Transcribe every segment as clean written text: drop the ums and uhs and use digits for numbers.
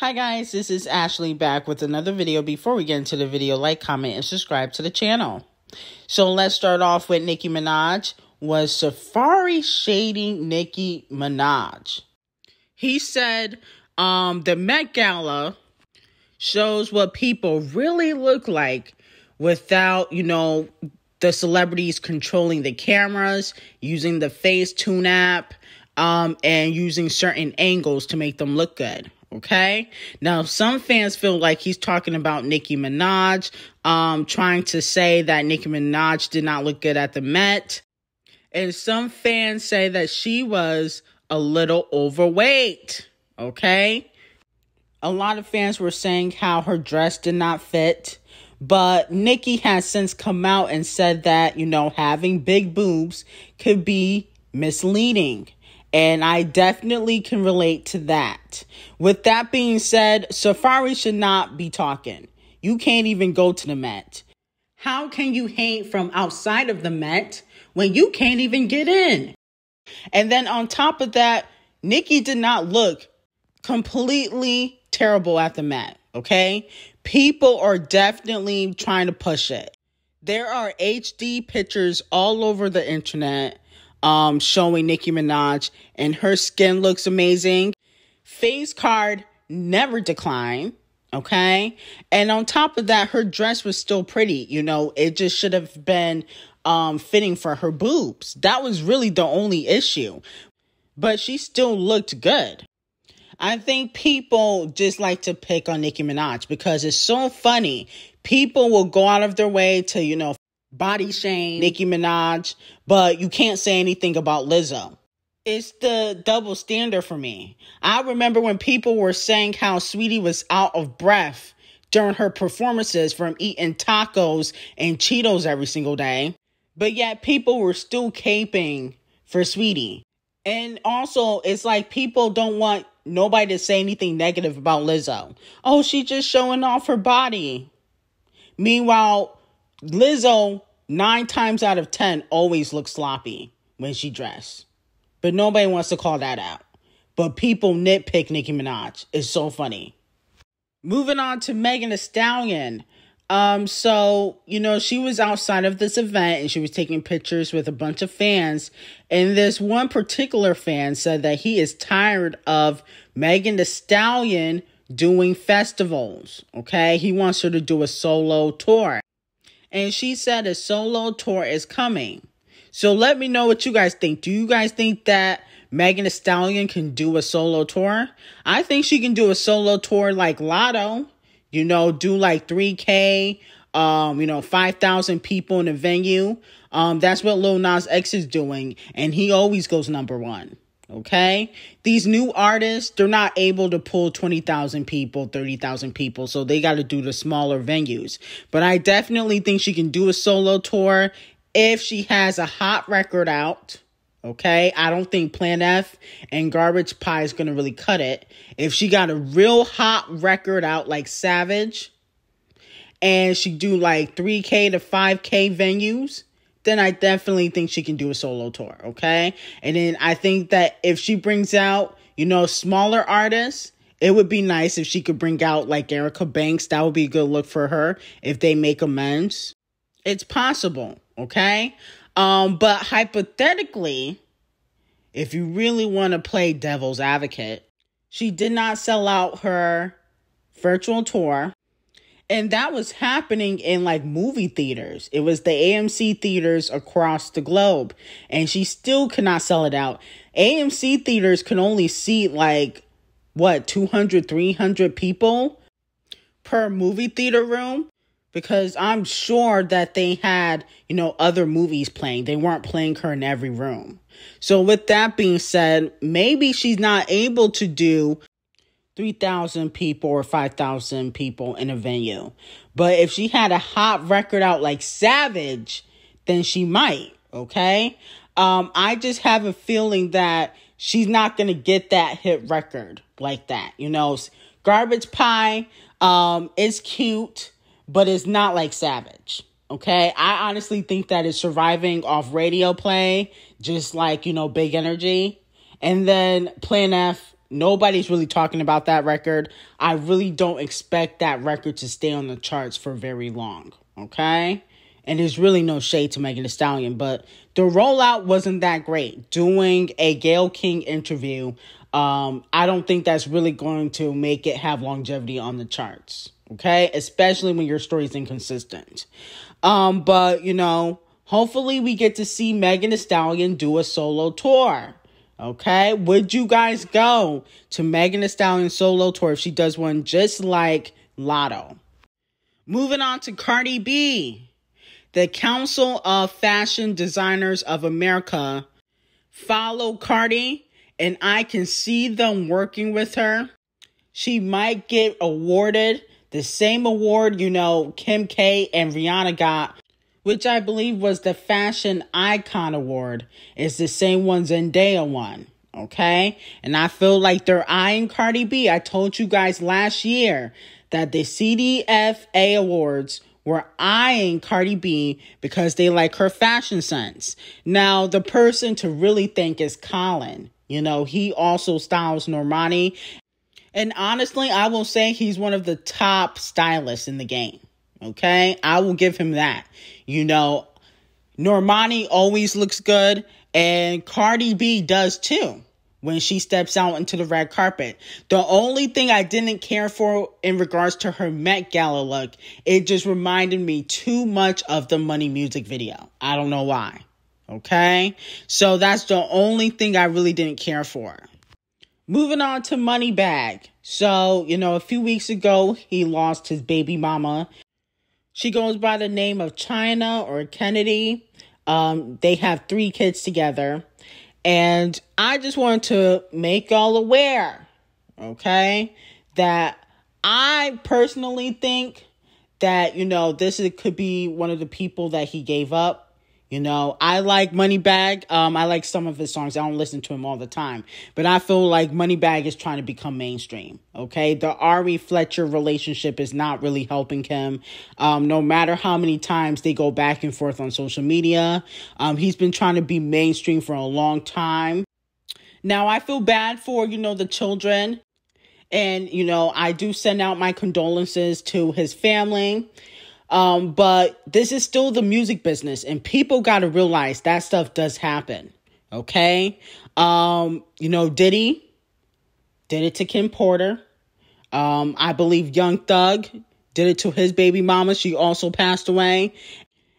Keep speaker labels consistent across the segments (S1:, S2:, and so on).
S1: Hi guys, this is Ashley back with another video. Before we get into the video, like, comment, and subscribe to the channel. So let's start off with Nicki Minaj. Was Safaree Shady Nicki Minaj? He said the Met Gala shows what people really look like without, the celebrities controlling the cameras, using the Facetune app, and using certain angles to make them look good. Okay, now some fans feel like he's talking about Nicki Minaj, trying to say that Nicki Minaj did not look good at the Met. And some fans say that she was a little overweight. Okay, a lot of fans were saying how her dress did not fit. But Nicki has since come out and said that, having big boobs could be misleading. And I definitely can relate to that. With that being said, Safaree should not be talking. You can't even go to the Met. How can you hate from outside of the Met when you can't even get in? And then on top of that, Nicki did not look completely terrible at the Met, okay? People are definitely trying to push it. There are HD pictures all over the internet showing Nicki Minaj, and her skin looks amazing. Face card never declined, okay? And on top of that, her dress was still pretty. It just should have been fitting for her boobs. That was really the only issue. But she still looked good. I think people just like to pick on Nicki Minaj because it's so funny. People will go out of their way to, body shame Nicki Minaj, but you can't say anything about Lizzo. It's the double standard for me. I remember when people were saying how Saweetie was out of breath during her performances from eating tacos and Cheetos every single day, but yet people were still caping for Saweetie. And also, it's like people don't want nobody to say anything negative about Lizzo. Oh, she's just showing off her body. Meanwhile, Lizzo, 9 times out of 10, always looks sloppy when she dressed. But nobody wants to call that out. But people nitpick Nicki Minaj. It's so funny. Moving on to Meganstallion. She was outside of this event and she was taking pictures with a bunch of fans. And this one particular fan said that he is tired of Meganstallion doing festivals. Okay, he wants her to do a solo tour. And she said a solo tour is coming. So let me know what you guys think. Do you guys think that Meganstallion can do a solo tour? I think she can do a solo tour like Lotto. Do like 3K, 5,000 people in a venue. That's what Lil Nas X is doing. And he always goes #1. Okay, these new artists, they're not able to pull 20,000 people, 30,000 people. So they got to do the smaller venues. But I definitely think she can do a solo tour if she has a hot record out. Okay, I don't think Plan F and Garbage Pie is going to really cut it. If she got a real hot record out like Savage and she do like 3K to 5K venues, then I definitely think she can do a solo tour, okay? And then I think that if she brings out, smaller artists, it would be nice if she could bring out like Erica Banks. That would be a good look for her if they make amends. It's possible, okay? But hypothetically, if you really want to play devil's advocate, she did not sell out her virtual tour. And that was happening in like movie theaters. It was the AMC theaters across the globe. And she still cannot sell it out. AMC theaters can only seat like, 200, 300 people per movie theater room. Because I'm sure that they had, other movies playing. They weren't playing her in every room. So with that being said, maybe she's not able to do 3,000 people or 5,000 people in a venue. But if she had a hot record out like Savage, then she might, okay? I just have a feeling that she's not going to get that hit record like that. Garbage Pie is cute, but it's not like Savage, okay? I honestly think that it's surviving off radio play, just like, Big Energy. And then Plan F nobody's really talking about that record. I really don't expect that record to stay on the charts for very long, okay? And there's really no shade to Megan Thee Stallion, but the rollout wasn't that great. Doing a Gayle King interview, I don't think that's really going to make it have longevity on the charts, okay? Especially when your story's inconsistent. But, you know, hopefully we get to see Megan Thee Stallion do a solo tour, okay? Would you guys go to Megan Thee Stallion's solo tour if she does one just like Lotto? Moving on to Cardi B. The Council of Fashion Designers of America follow Cardi, and I can see them working with her. She might get awarded the same award, you know, Kim K and Rihanna got, which I believe was the Fashion Icon Award. It's the same one Zendaya won, okay? And I feel like they're eyeing Cardi B. I told you guys last year that the CFDA Awards were eyeing Cardi B because they like her fashion sense. Now, the person to really thank is Colin. You know, he also styles Normani. And honestly, I will say he's one of the top stylists in the game. Okay? I will give him that. You know, Normani always looks good, and Cardi B does too when she steps out into the red carpet. The only thing I didn't care for in regards to her Met Gala look, it just reminded me too much of the Money music video. I don't know why. Okay? So that's the only thing I really didn't care for. Moving on to Moneybagg. So, you know, a few weeks ago, he lost his baby mama. She goes by the name of China or Kennedy. They have 3 kids together. And I just want to make y'all aware, okay, that I personally think that, you know, could be one of the people that he gave up. You know, I like Moneybagg. I like some of his songs. I don't listen to him all the time. But I feel like Moneybagg is trying to become mainstream, okay? The Ari Fletcher relationship is not really helping him. No matter how many times they go back and forth on social media, he's been trying to be mainstream for a long time. Now, I feel bad for, you know, the children. And, you know, I do send out my condolences to his family. But this is still the music business, and people got to realize that stuff does happen. Okay. You know, Diddy did it to Kim Porter. I believe Young Thug did it to his baby mama. She also passed away.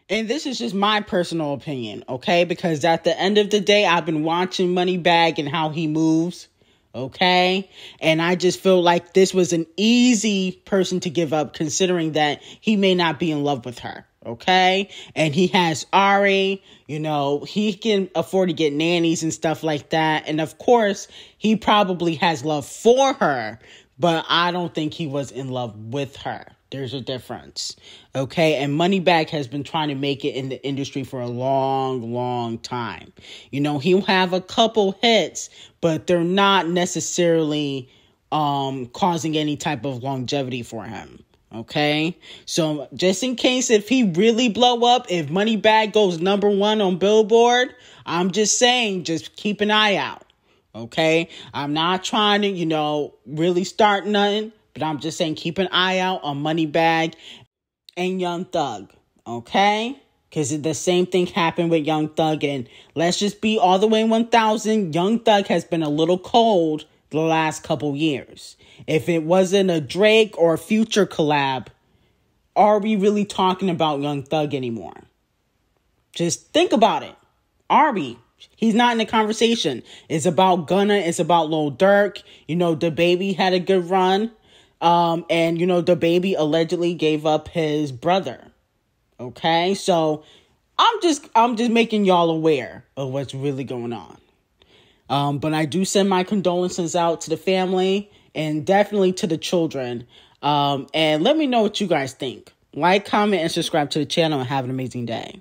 S1: And this is just my personal opinion. Okay. Because at the end of the day, I've been watching Moneybagg and how he moves. Okay. And I just feel like this was an easy person to give up, considering that he may not be in love with her. Okay. And he has Ari, you know, he can afford to get nannies and stuff like that. And of course, he probably has love for her, but I don't think he was in love with her. There's a difference. Okay. And Moneybagg has been trying to make it in the industry for a long, long time. You know, he'll have a couple hits, but they're not necessarily causing any type of longevity for him. Okay. So just in case if he really blow up, if Moneybagg goes #1 on Billboard, I'm just saying, just keep an eye out. Okay. I'm not trying to, you know, really start nothing. But I'm just saying, keep an eye out on Moneybagg and Young Thug, okay? Because the same thing happened with Young Thug. And let's just be all the way 1,000. Young Thug has been a little cold the last couple years. If it wasn't a Drake or a Future collab, are we really talking about Young Thug anymore? Just think about it. Are we? He's not in the conversation. It's about Gunna. It's about Lil Durk. You know, DaBaby had a good run. And, you know, DaBaby allegedly gave up his brother. Okay, so I'm just making y'all aware of what's really going on. But I do send my condolences out to the family and definitely to the children. And let me know what you guys think. Like, comment, and subscribe to the channel, and have an amazing day.